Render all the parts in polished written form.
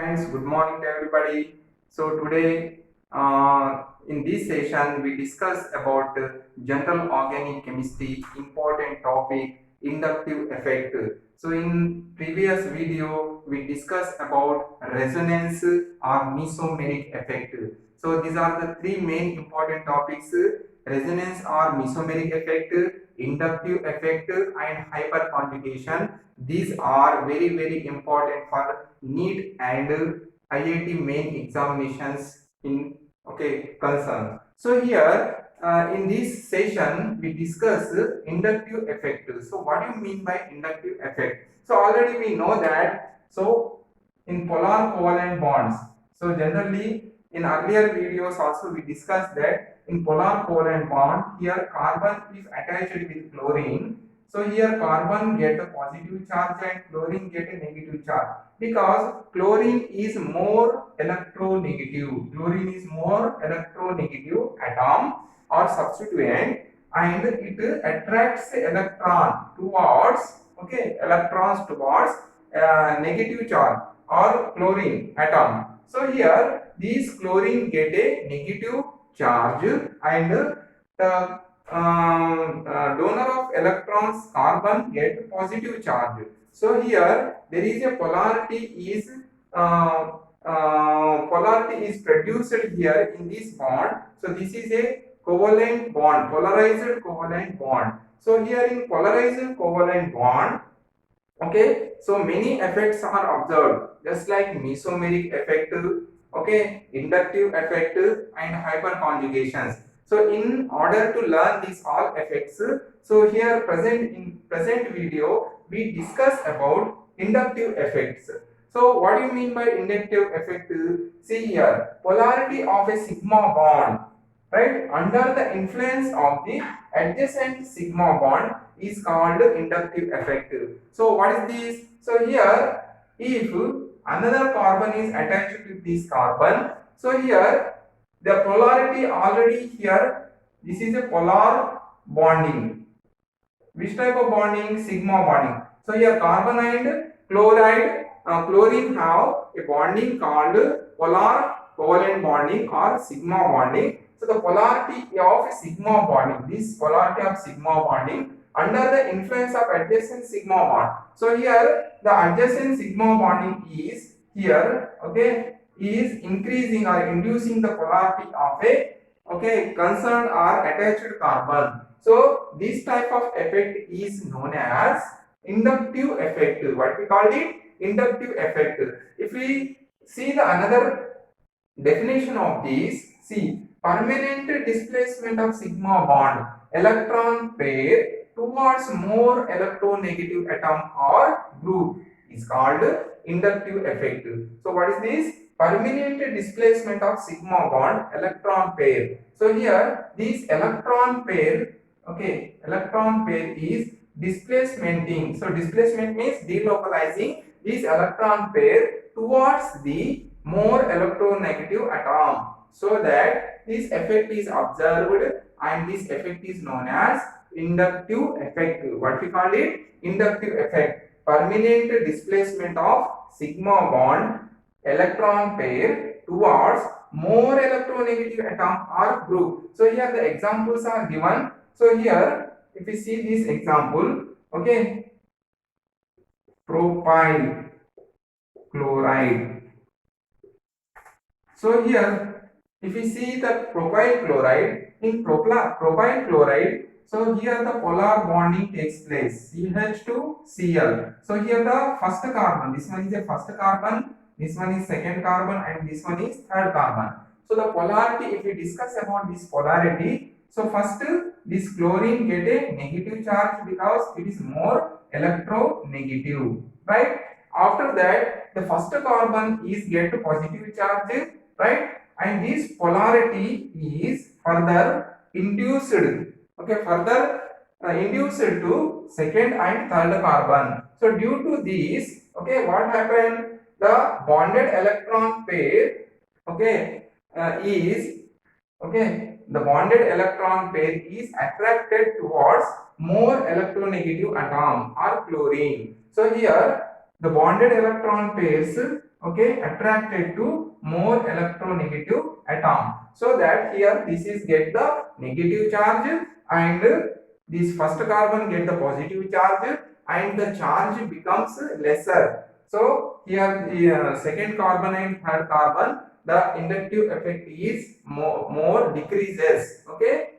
friends, good morning to everybody. So today in this session we discuss about general organic chemistry, important topic, inductive effect. So in previous video we discussed about resonance or mesomeric effect. So these are the three main important topics: resonance or mesomeric effect, inductive effect, and hyperconjugation. These are very important for NEET and IIT main examinations in concern. So here in this session we discuss inductive effect. So what do you mean by inductive effect? So already we know that in polar covalent bonds. So generally in earlier videos also we discussed that in polar covalent bond here carbon is attached with chlorine. So here carbon get a positive charge and chlorine get a negative charge because chlorine is more electronegative. Chlorine is more electronegative atom or substituent, and it attracts electrons towards negative charge or chlorine atom. So here these chlorine get a negative charge and the donor of electrons carbon get positive charge. So here there is a polarity is produced here in this bond. So this is a covalent bond, polarized covalent bond. So here in polarized covalent bond, so many effects are observed, just like mesomeric effect, inductive effect, and hyperconjugations. So in order to learn these all effects, so here present video we discuss about inductive effects. So what do you mean by inductive effect? See here, polarity of a sigma bond, right, under the influence of the adjacent sigma bond is called inductive effect. So what is this? So here if another carbon is attached to this carbon, so here the polarity already here, this is a polar bonding. Which type of bonding? Sigma bonding. So here carbon and chlorine have a bonding called polar covalent bonding or sigma bonding. So the polarity of sigma bonding, this polarity of sigma bonding under the influence of adjacent sigma bond. So here the adjacent sigma bonding is here, is increasing or inducing the polarity of a concerned or attached carbon. So this type of effect is known as inductive effect. What we call it? Inductive effect. If we see the another definition of this, see, permanent displacement of sigma bond electron pair towards more electronegative atom or group is called inductive effect. So what is this? Permanent displacement of sigma bond electron pair. So here this electron pair, electron pair is displacementing. So displacement means delocalizing this electron pair towards the more electronegative atom, so that this effect is observed, and this effect is known as inductive effect. What we call it? Inductive effect. Permanent displacement of sigma bond electron pair towards more electronegative atom or group. So here the examples are given. So here if we see this example, propyl chloride. So here if we see the propyl chloride, in propyl chloride, so here the polar bonding takes place, CH2Cl. So here the first carbon, this one is the first carbon, this one is second carbon, and this one is third carbon. So the polarity, if we discuss about this polarity, so first this chlorine get a negative charge because it is more electronegative, right? After that the first carbon is get positive charge, right? And this polarity is further induced, induced to second and third carbon. So due to this, what happened? The bonded electron pair, is the bonded electron pair is attracted towards more electronegative atom or chlorine. So here the bonded electron pairs okay, attracted to more electronegative atom. So that here this is get the negative charge and this first carbon get the positive charge and the charge becomes lesser. So here the second carbon and third carbon, the inductive effect is more decreases, okay,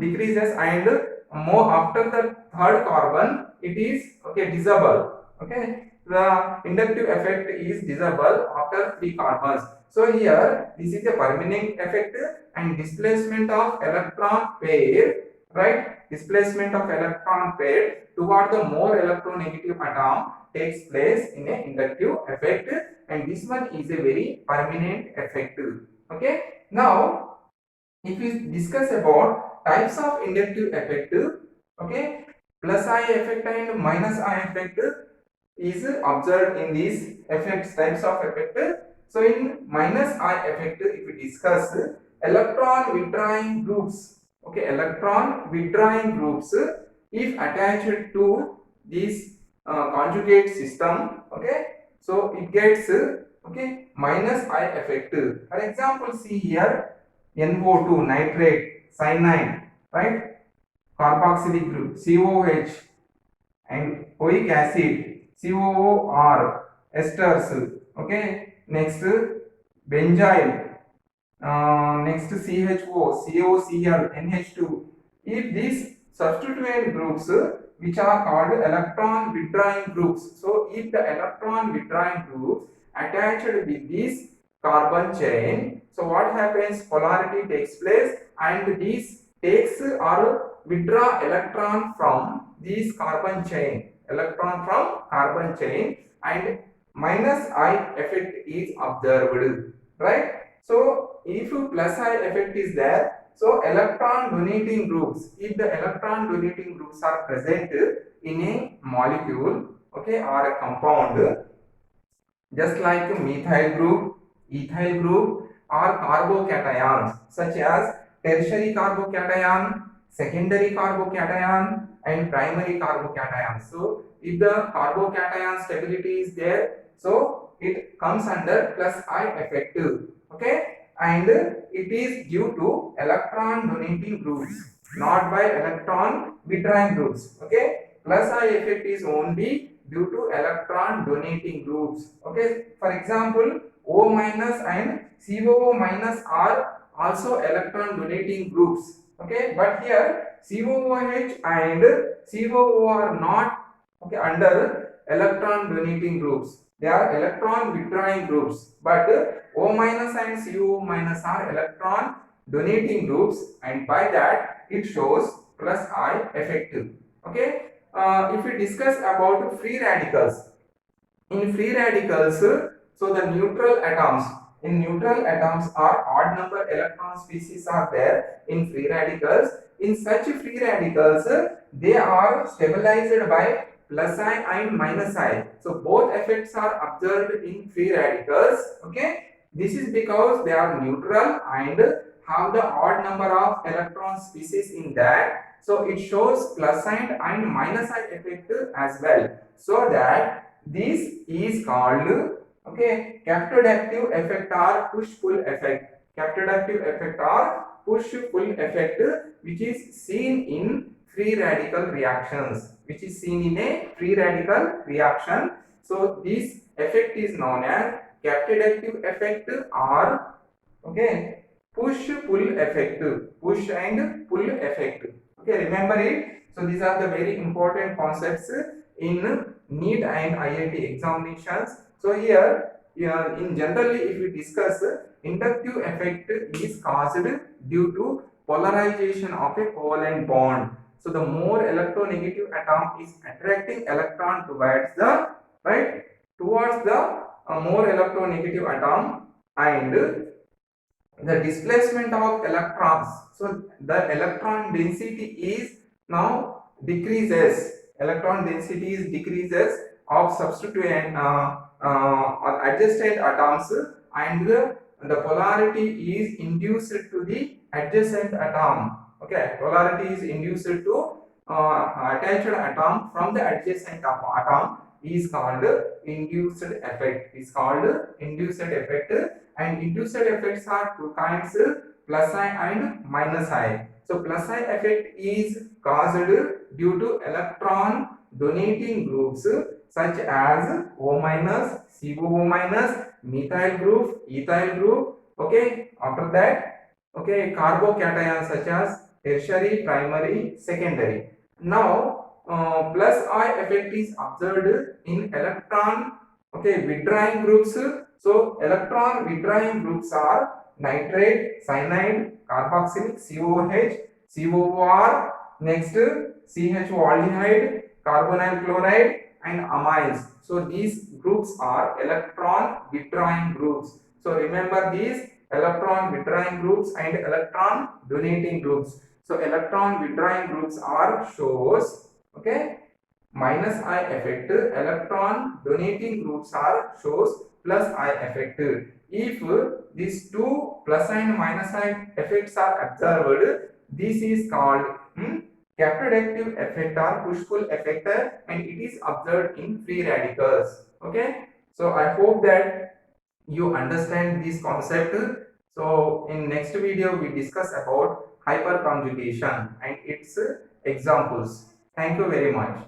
decreases, and more after the third carbon it is, okay, disable, okay, the inductive effect is disable after 3 carbons. So here this is a permanent effect and displacement of electron pair, right? Displacement of electron pair toward the more electronegative atom takes place in a inductive effect, and this one is a very permanent effect. Okay. Now, if we discuss about types of inductive effect, okay, plus I effect and minus I effect is observed in these effects, types of effect. So in minus I effect, if we discuss electron withdrawing groups, okay, electron withdrawing groups, if attached to this conjugate system, okay, so it gets, okay, minus I effect. For example, see here NO2, nitrate, cyanide, right, carboxylic group, COH, and oic acid, COOR, esters, okay, next benzyl, next CHO, COCl, NH2. If these substituent groups, which are called electron withdrawing groups, so if the electron withdrawing groups attached with this carbon chain, so what happens? Polarity takes place, and this takes or withdraw electron from this carbon chain, and minus I effect is observed, right? So if plus I effect is there, so electron donating groups, if the electron donating groups are present in a molecule, okay, or a compound, just like methyl group, ethyl group, or carbocations such as tertiary carbocation, secondary carbocation, and primary carbocation. So if the carbocation stability is there, so it comes under plus I effect, okay, and it is due to electron donating groups, not by electron withdrawing groups, okay. Plus I effect is only due to electron donating groups, okay. For example, O minus and COO minus are also electron donating groups, okay, but here COOH and COO are not, okay, under electron donating groups, they are electron withdrawing groups, but O minus and COO minus are electron donating groups, and by that it shows plus I effect, okay. If we discuss about free radicals, in free radicals, so the neutral atoms, in neutral atoms are odd number electron species are there in free radicals. In such free radicals, they are stabilized by plus I and minus I. So both effects are observed in free radicals, okay. This is because they are neutral and have the odd number of electron species in that. So it shows plus and minus I effect as well. So that this is called, okay, cathode-active effect or push-pull effect. Cathode-active effect or push-pull effect, which is seen in free radical reactions. Which is seen in a free radical reaction. So this effect is known as cathode-active effect or, okay, push-pull effect. Push and pull effect. Okay, remember it. So these are the very important concepts in NEET and IIT examinations. So here, in generally, if we discuss, inductive effect is caused due to polarization of a covalent bond. So the more electronegative atom is attracting electron towards the, right, towards the more electronegative atom, and the displacement of electrons, so the electron density is now decreases, electron density is decreases of substituent adjacent atoms, and the polarity is induced to the adjacent atom, okay, polarity is induced to attached atom from the adjacent atom is called induced effect. Is called induced effect, and induced effects are two kinds, plus I and minus I. So plus I effect is caused due to electron donating groups such as O minus, COO minus, methyl group, ethyl group. Okay, after that, okay, carbocations such as tertiary, primary, secondary. Now plus I effect is observed in electron, okay, withdrawing groups. So electron withdrawing groups are nitrate, cyanide, carboxylic, COH, COR, next CHO aldehyde, carbonyl chloride, and amines. So these groups are electron withdrawing groups. So remember these electron withdrawing groups and electron donating groups. So electron withdrawing groups are shows, okay, minus I effect. Electron donating groups are shows plus I effect. If these two plus and minus I effects are observed, this is called cathodic effect or push-pull effect, and it is observed in free radicals. Okay, so I hope that you understand this concept. So in next video we discuss about hyperconjugation and its examples. Thank you very much.